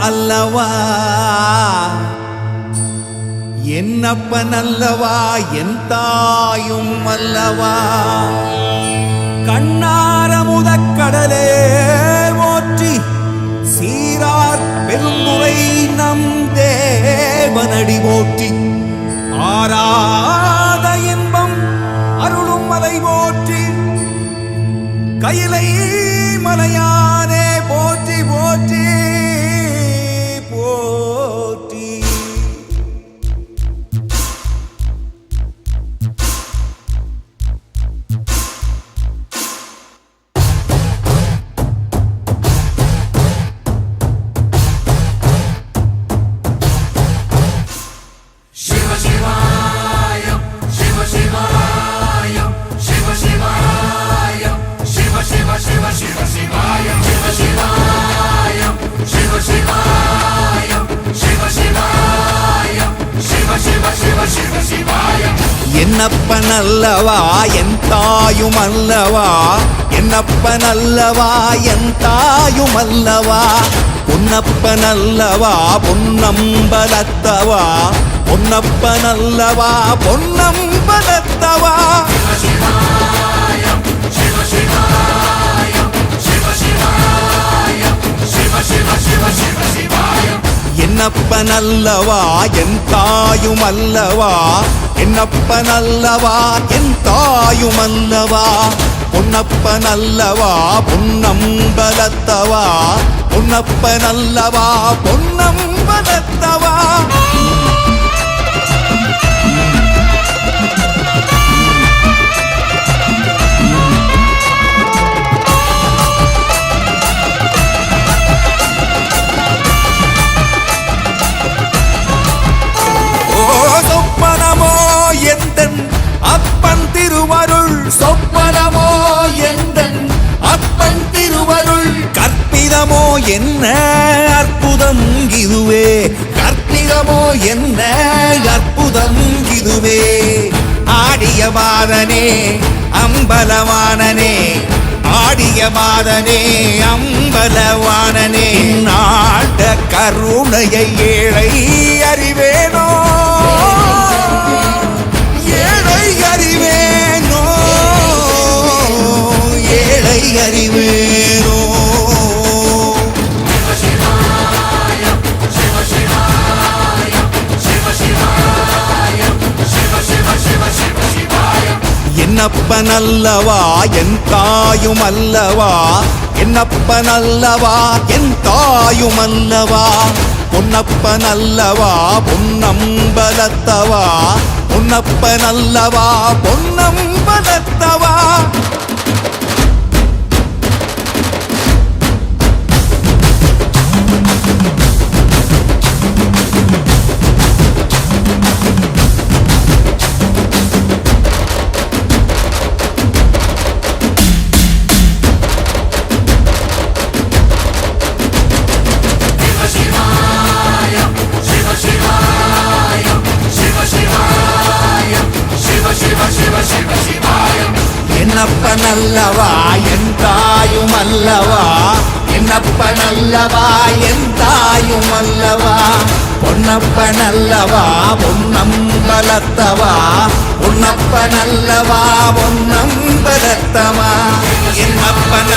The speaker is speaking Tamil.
அல்லவா என்னப்பன் அல்லவா என் தாயும் அல்லவா கண்ணார முதக்கடலே போற்றி சீரார் பெருந்துரை நம் தேவனடி போற்றி ஆராத இன்பம் அருளும் மலை போற்றி கையிலை மலையானே போற்றி போற்றி போற்றி என்னப்பன் அல்லவா என் தாயும் அல்லவா என்னப்பன் அல்லவா என் தாயும் அல்லவா பொன்னப்பன் அல்லவா பொன்னம்பலத்தவா பொன்னப்பன் அல்லவா பொன்னம்பலத்தவா என்னப்பன் அல்லவா என் தாயும் அல்லவா என்னப்பன் அல்லவா என் தாயும் அல்லவா பொன்னப்பன் அல்லவா பொன்னம்பலத்தவா பொன்னப்பன் அல்லவா பொன்னம்பலத்தவா அப்பன் திருவருள் சொப்பனமோ எந்தன் அப்பன் திருவருள் கற்பிதமோ என்ன அற்புதம் இதுவே கற்பிதமோ என்ன அற்புதம் இதுவே ஆடிய மாதனே அம்பலவானனே ஆடிய மாதனே அம்பலவானனே நாட கருணையை ஏழை அறிவேனோ அறிவேனோ ஏழை அறிவேனோ என்னப்பன் அல்லவா என் தாயும் அல்லவா என்னப்பன் அல்லவா என் தாயும் அல்லவா பொன்னப்பன் அல்லவா பொன்னம்பலத்தவா பொன்னப்பன் அல்லவா பொன்னம்பலத்தவா என்னப்பன் அல்லவா என் தாயும் அல்லவா என்னப்பன் அல்லவா என் தாயும் அல்லவா பொன்னப்பன் அல்லவா பொன்னம்பலத்தவா பொன்னப்பன் அல்லவா பொன்னம்பலத்தவா என்னப்பன்